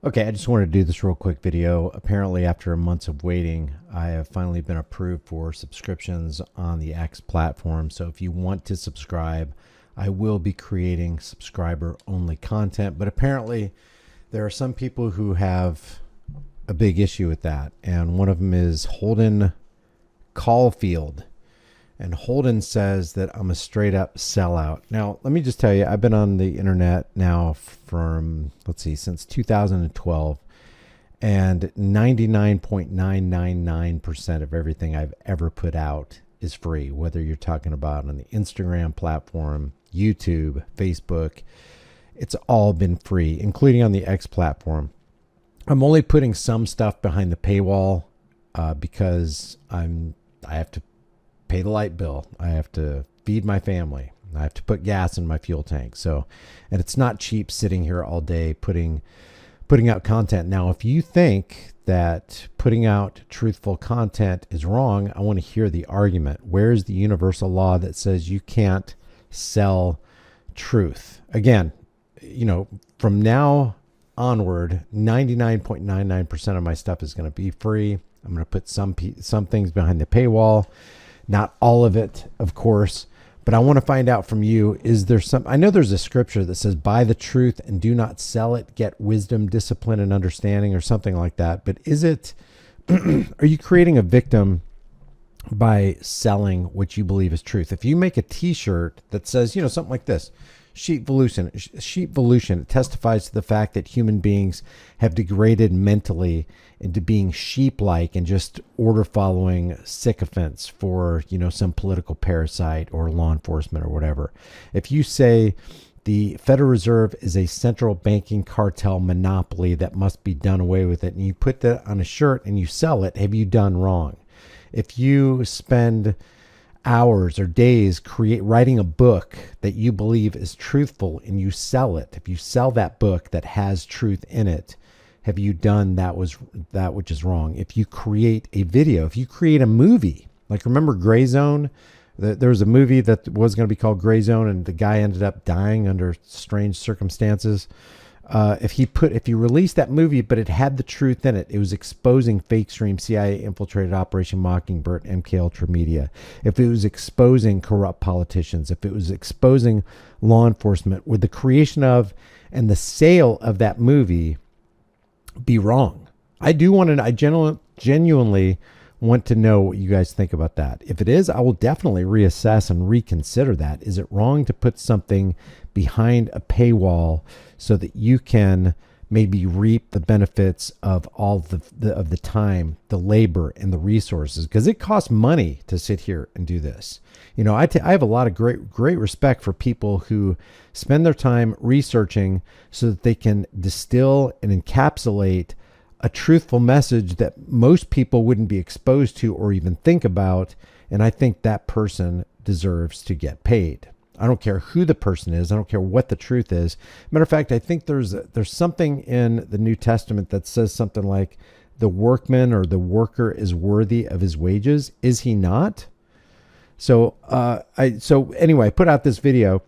Okay, I just wanted to do this real quick video. Apparently, after months of waiting, I have finally been approved for subscriptions on the X platform. So if you want to subscribe, I will be creating subscriber-only content. But apparently, there are some people who have a big issue with that. And one of them is Holden Caulfield. And Holden says that I'm a straight up sellout. Now, let me just tell you, I've been on the internet now from, since 2012. And 99.999% of everything I've ever put out is free, whether you're talking about on the Instagram platform, YouTube, Facebook. It's all been free, including on the X platform. I'm only putting some stuff behind the paywall because I have to pay the light bill. I have to feed my family. I have to put gas in my fuel tank. So, and it's not cheap sitting here all day putting out content. Now, if you think that putting out truthful content is wrong, I want to hear the argument. Where's the universal law that says you can't sell truth? Again, from now onward, 99.99% of my stuff is going to be free. I'm going to put some things behind the paywall. Not all of it, of course, but I want to find out from you, is there I know there's a scripture that says, buy the truth and do not sell it, get wisdom, discipline, and understanding, or something like that. But is it, are you creating a victim by selling what you believe is truth? If you make a t-shirt that says, something like this, sheepvolution, it testifies to the fact that human beings have degraded mentally into being sheep-like and just order-following sycophants for, some political parasite or law enforcement or whatever. If you say the Federal Reserve is a central banking cartel monopoly that must be done away with it, and you put that on a shirt and you sell it, have you done wrong? If you spend hours or days writing a book that you believe is truthful and you sell it, if you sell that book that has truth in it, have you done that which is wrong? If you create a video, if you create a movie, like remember Gray Zone? There was a movie that was going to be called Gray Zone, and the guy ended up dying under strange circumstances. If you released that movie, but it had the truth in it, it was exposing fake stream CIA infiltrated Operation Mockingbird, MK Ultra Media. If it was exposing corrupt politicians, if it was exposing law enforcement, would the creation of and the sale of that movie be wrong? I genuinely want to know what you guys think about that. If it is, I will definitely reassess and reconsider that. Is it wrong to put something behind a paywall so that you can maybe reap the benefits of all of the time, the labor, and the resources? Because it costs money to sit here and do this. I have a lot of great respect for people who spend their time researching so that they can distill and encapsulate a truthful message that most people wouldn't be exposed to or even think about. And I think that person deserves to get paid. I don't care who the person is. I don't care what the truth is. Matter of fact, I think there's something in the New Testament that says something like the workman or the worker is worthy of his wages. Is he not? So anyway, I put out this video,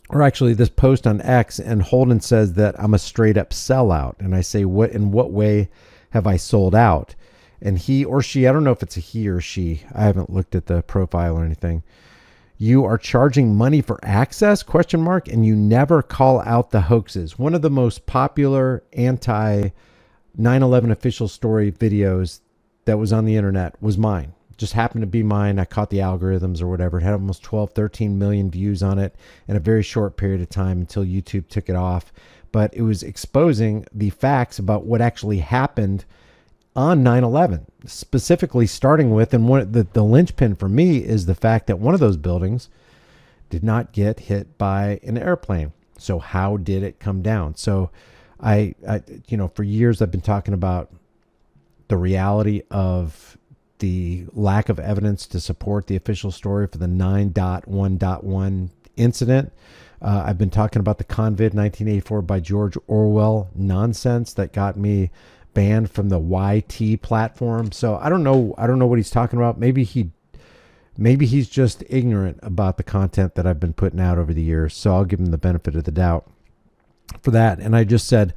or actually this post on X, and Holden says that I'm a straight up sellout. And I say, in what way have I sold out? And he or she, I don't know if it's a he or she, I haven't looked at the profile or anything. You are charging money for access, ? And you never call out the hoaxes. One of the most popular anti 9/11 official story videos that was on the internet was mine. Just happened to be mine. I caught the algorithms or whatever. It had almost 12, 13 million views on it in a very short period of time until YouTube took it off. But it was exposing the facts about what actually happened on 9/11, specifically starting with, and the linchpin for me is the fact that one of those buildings did not get hit by an airplane. So how did it come down? So I for years I've been talking about the reality of the lack of evidence to support the official story for the 9.1.1 incident. I've been talking about the Convid 1984 by George Orwell nonsense that got me banned from the YT platform. So I don't know what he's talking about. Maybe he's just ignorant about the content that I've been putting out over the years. So I'll give him the benefit of the doubt for that. And I just said,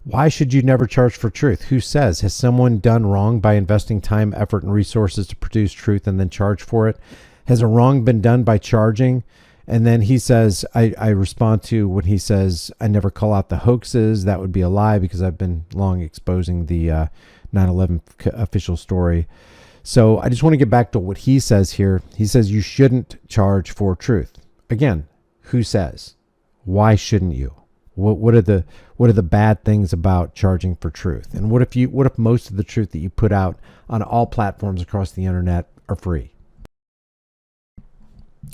Why should you never charge for truth? Who says? Has someone done wrong by investing time, effort, and resources to produce truth and then charge for it? Has a wrong been done by charging? And then he says, I respond to when he says, I never call out the hoaxes. That would be a lie because I've been long exposing the 9/11 official story. So I just want to get back to what he says here. He says you shouldn't charge for truth. Again, who says? Why shouldn't you? What are the bad things about charging for truth? And what if most of the truth that you put out on all platforms across the internet are free?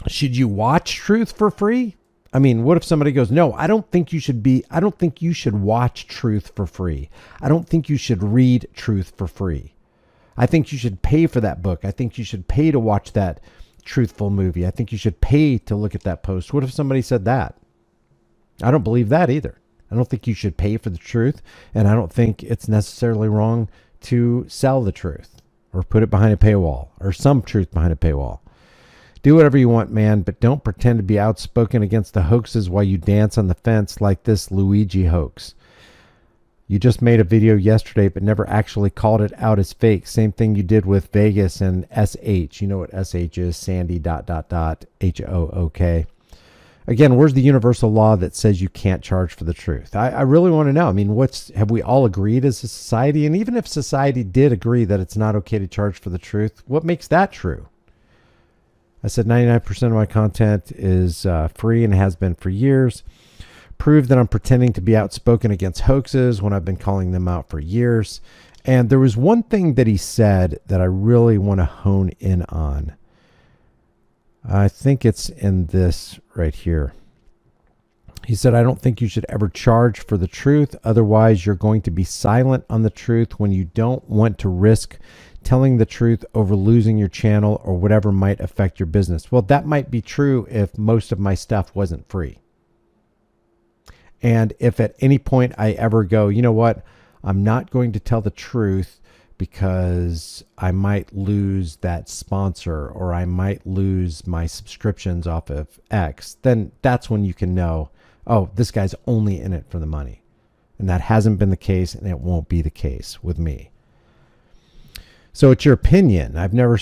Should you watch truth for free? I mean, what if somebody goes, no, I don't think you should watch truth for free. I don't think you should read truth for free. I think you should pay for that book. I think you should pay to watch that truthful movie. I think you should pay to look at that post. What if somebody said that? I don't believe that either. I don't think you should pay for the truth, and I don't think it's necessarily wrong to sell the truth or put it behind a paywall or some truth behind a paywall. Do whatever you want, man, but don't pretend to be outspoken against the hoaxes while you dance on the fence like this Luigi hoax. You just made a video yesterday but never actually called it out as fake. Same thing you did with Vegas and SH. You know what SH is? Sandy ... HOOK. Again, where's the universal law that says you can't charge for the truth? I really want to know. I mean, have we all agreed as a society? And even if society did agree that it's not okay to charge for the truth, what makes that true? I said 99% of my content is free and has been for years. Prove that I'm pretending to be outspoken against hoaxes when I've been calling them out for years. And there was one thing that he said that I really want to hone in on. I think it's in this right here. He said, I don't think you should ever charge for the truth. Otherwise, you're going to be silent on the truth when you don't want to risk telling the truth over losing your channel or whatever might affect your business. Well, that might be true if most of my stuff wasn't free. And if at any point I ever go, you know what, I'm not going to tell the truth because I might lose that sponsor or I might lose my subscriptions off of X, then that's when you can know, oh, this guy's only in it for the money. And that hasn't been the case, and it won't be the case with me. So it's your opinion. I've never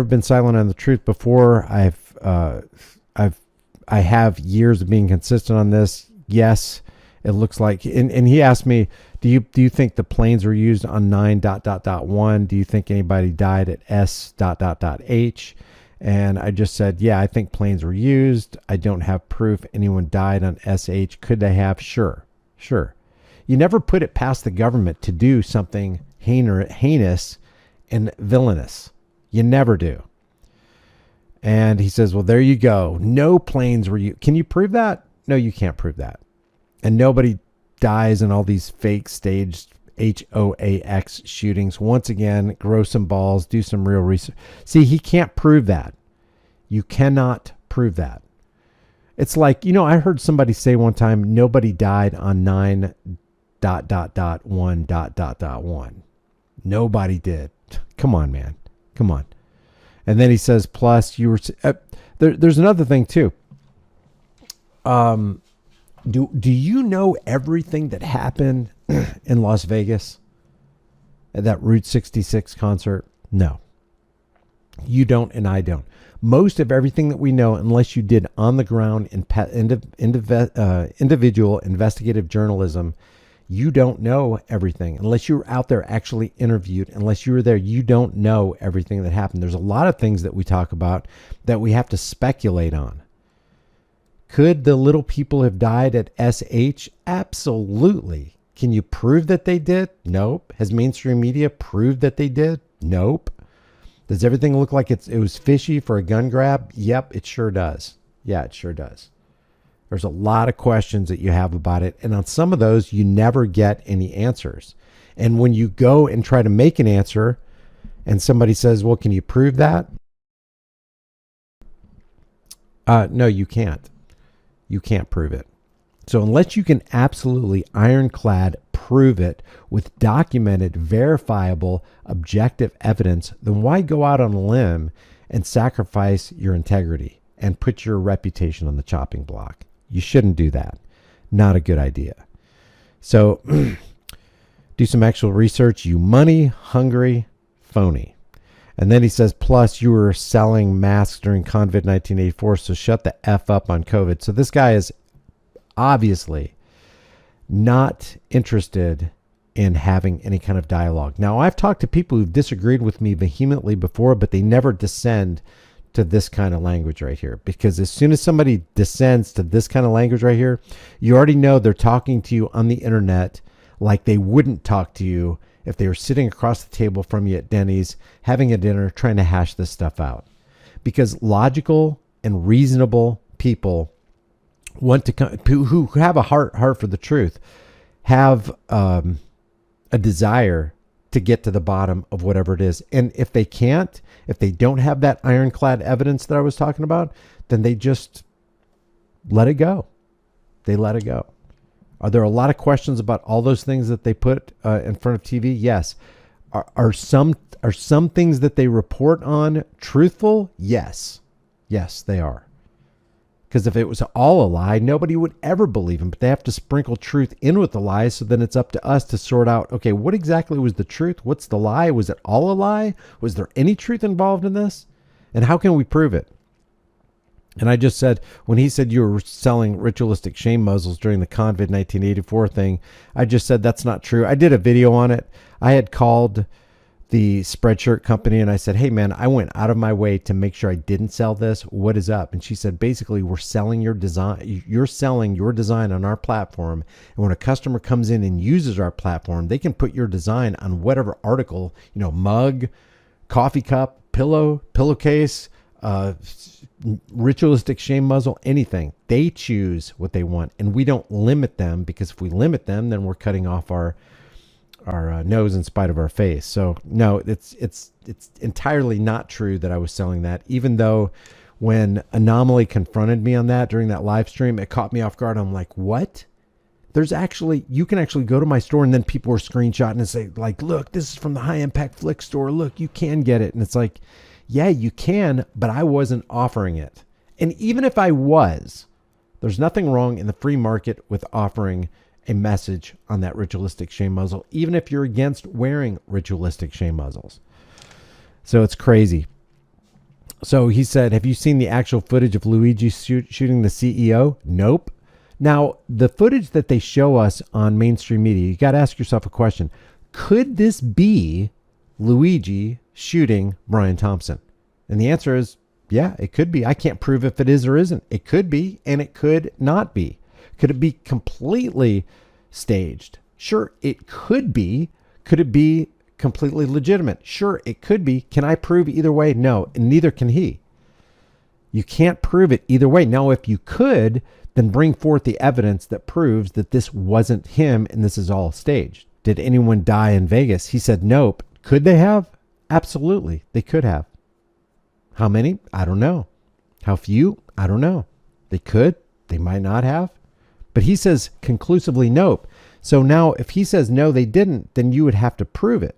been silent on the truth before. I have years of being consistent on this. Yes, it looks like, and he asked me, do you think the planes were used on 9.1? Do you think anybody died at S.H? And I just said, yeah, I think planes were used. I don't have proof anyone died on SH. Could they have? Sure. You never put it past the government to do something heinous and villainous. You never do. And he says, well, there you go. No planes were used. Can you prove that? No, you can't prove that. And nobody dies in all these fake staged HOAX shootings. Once again, grow some balls, do some real research. See, he can't prove that. You cannot prove that. It's like, I heard somebody say one time, nobody died on 9.1.1. Nobody did. Come on, man. Come on. And then he says, plus you were, there's another thing too. Do you know everything that happened in Las Vegas at that Route 66 concert? No. You don't, and I don't. Most of everything that we know, unless you did on the ground individual investigative journalism, you don't know everything. Unless you were out there actually interviewed, unless you were there, you don't know everything that happened. There's a lot of things that we talk about that we have to speculate on. Could the little people have died at SH? Absolutely. Can you prove that they did? Nope. Has mainstream media proved that they did? Nope. Does everything look like it was fishy for a gun grab? Yep, it sure does. Yeah, it sure does. There's a lot of questions that you have about it. And on some of those, you never get any answers. And when you go and try to make an answer and somebody says, well, can you prove that? No, you can't. You can't prove it. So unless you can absolutely ironclad prove it with documented, verifiable, objective evidence, then why go out on a limb and sacrifice your integrity and put your reputation on the chopping block? You shouldn't do that. Not a good idea. So Do some actual research, you money hungry phony. And then he says, plus you were selling masks during COVID 1984, so shut the F up on COVID. So this guy is obviously not interested in having any kind of dialogue. Now, I've talked to people who've disagreed with me vehemently before, but they never descend to this kind of language right here. Because as soon as somebody descends to this kind of language right here, you already know they're talking to you on the internet like they wouldn't talk to you if they were sitting across the table from you at Denny's, having a dinner, trying to hash this stuff out. Because logical and reasonable people want to come, who have a heart for the truth, have a desire to get to the bottom of whatever it is. And if they can't, if they don't have that ironclad evidence that I was talking about, then they just let it go. They let it go. Are there a lot of questions about all those things that they put in front of TV? Yes. Are some things that they report on truthful? Yes. Yes, they are. Because if it was all a lie, nobody would ever believe them. But they have to sprinkle truth in with the lies. So then it's up to us to sort out, okay, what exactly was the truth? What's the lie? Was it all a lie? Was there any truth involved in this? And how can we prove it? And I just said, when he said you were selling ritualistic shame muzzles during the COVID 1984 thing, I just said that's not true. I did a video on it. I had called the Spreadshirt company and I said, hey man, I went out of my way to make sure I didn't sell this. What is up? And she said, basically, we're selling your design. You're selling your design on our platform. And when a customer comes in and uses our platform, they can put your design on whatever article, mug, coffee cup, pillowcase, ritualistic shame muzzle, anything. They choose what they want, and we don't limit them, because if we limit them, then we're cutting off our nose in spite of our face. So no, it's entirely not true that I was selling that, even though when Anomaly confronted me on that during that live stream, it caught me off guard. I'm like, what? You can actually go to my store, and then people were screenshotting and say like, look, this is from the High Impact Flick store. Look, you can get it. And it's like, yeah, you can, but I wasn't offering it. And even if I was, there's nothing wrong in the free market with offering a message on that ritualistic shame muzzle, even if you're against wearing ritualistic shame muzzles. So it's crazy. So he said, have you seen the actual footage of Luigi shooting the CEO? Nope. Now, the footage that they show us on mainstream media, you got to ask yourself a question. Could this be Luigi shooting Brian Thompson? And the answer is, yeah, it could be. I can't prove if it is or isn't. It could be, and it could not be. Could it be completely staged? Sure, it could be. Could it be completely legitimate? Sure, it could be. Can I prove either way? No, and neither can he. You can't prove it either way. Now, if you could, then bring forth the evidence that proves that this wasn't him and this is all staged. Did anyone die in Vegas? He said, nope. Could they have? Absolutely. They could have. How many? I don't know. How few? I don't know. They could. They might not have. But he says conclusively nope. So now if he says no, they didn't, then you would have to prove it.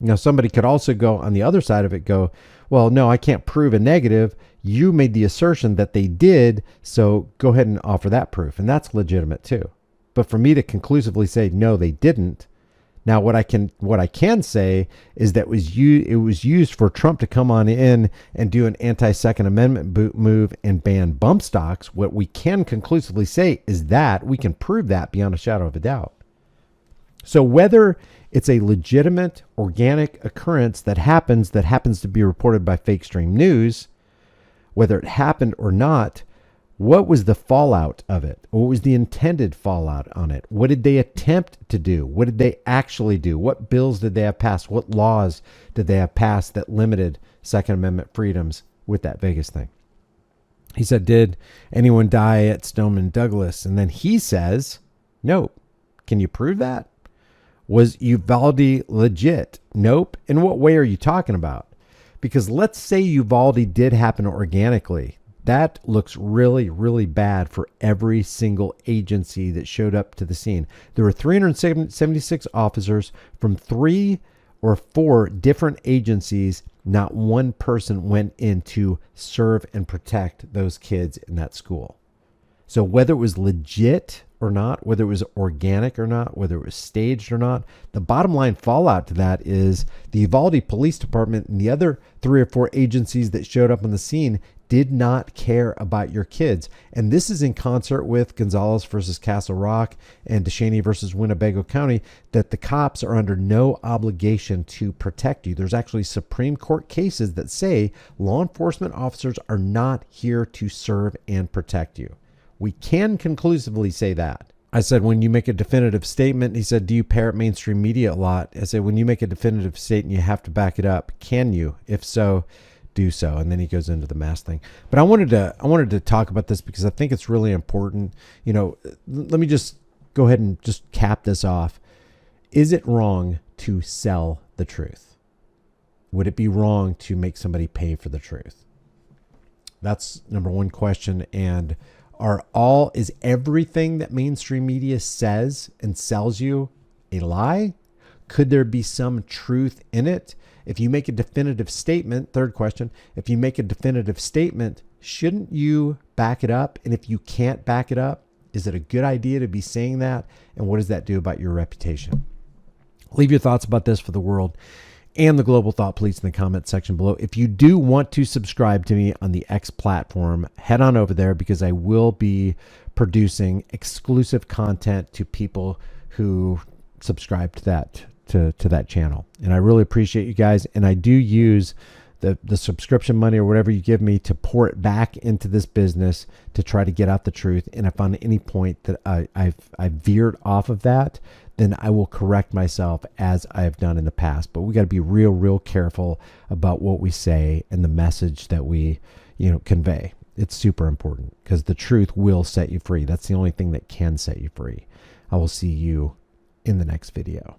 Now, somebody could also go on the other side of it, go, well, no, I can't prove a negative. You made the assertion that they did, so go ahead and offer that proof. And that's legitimate too. But for me to conclusively say, no, they didn't. Now, what I can say is that it was used for Trump to come on in and do an anti-Second Amendment move and ban bump stocks. What we can conclusively say is that we can prove that beyond a shadow of a doubt. So whether it's a legitimate organic occurrence that happens to be reported by fake stream news, whether it happened or not, what was the fallout of it? What was the intended fallout on it? What did they attempt to do? What did they actually do? What bills did they have passed? What laws did they have passed that limited Second Amendment freedoms with that Vegas thing? He said, did anyone die at Stoneman Douglas? And then he says, no. Can you prove that? Was Uvalde legit? Nope. In what way are you talking about? Because let's say Uvalde did happen organically. That looks really, really bad for every single agency that showed up to the scene. There were 376 officers from 3 or 4 different agencies. Not one person went in to serve and protect those kids in that school. So whether it was legit or not, whether it was organic or not, whether it was staged or not, the bottom line fallout to that is the Uvalde Police Department and the other 3 or 4 agencies that showed up on the scene did not care about your kids. And this is in concert with Gonzalez versus Castle Rock and DeShaney versus Winnebago County, that the cops are under no obligation to protect you. There's actually Supreme Court cases that say law enforcement officers are not here to serve and protect you. We can conclusively say that. I said, when you make a definitive statement, he said, do you parrot mainstream media a lot? I said, when you make a definitive statement, you have to back it up. Can you? If so, do so. And then he goes into the mask thing. But I wanted to talk about this because I think it's really important. You know, let me just go ahead and just cap this off. Is it wrong to sell the truth? Would it be wrong to make somebody pay for the truth? That's number one question. And is everything that mainstream media says and sells you a lie? Could there be some truth in it? If you make a definitive statement, third question, if you make a definitive statement, shouldn't you back it up? And if you can't back it up, is it a good idea to be saying that? And what does that do about your reputation? Leave your thoughts about this for the world and the Global Thought Police in the comment section below. If you do want to subscribe to me on the X platform, head on over there because I will be producing exclusive content to people who subscribe to that channel. And I really appreciate you guys. And I do use the subscription money or whatever you give me to pour it back into this business to try to get out the truth. And if on any point that I've veered off of that, then I will correct myself as I've done in the past. But we got to be real careful about what we say and the message that we, convey. It's super important because the truth will set you free. That's the only thing that can set you free. I will see you in the next video.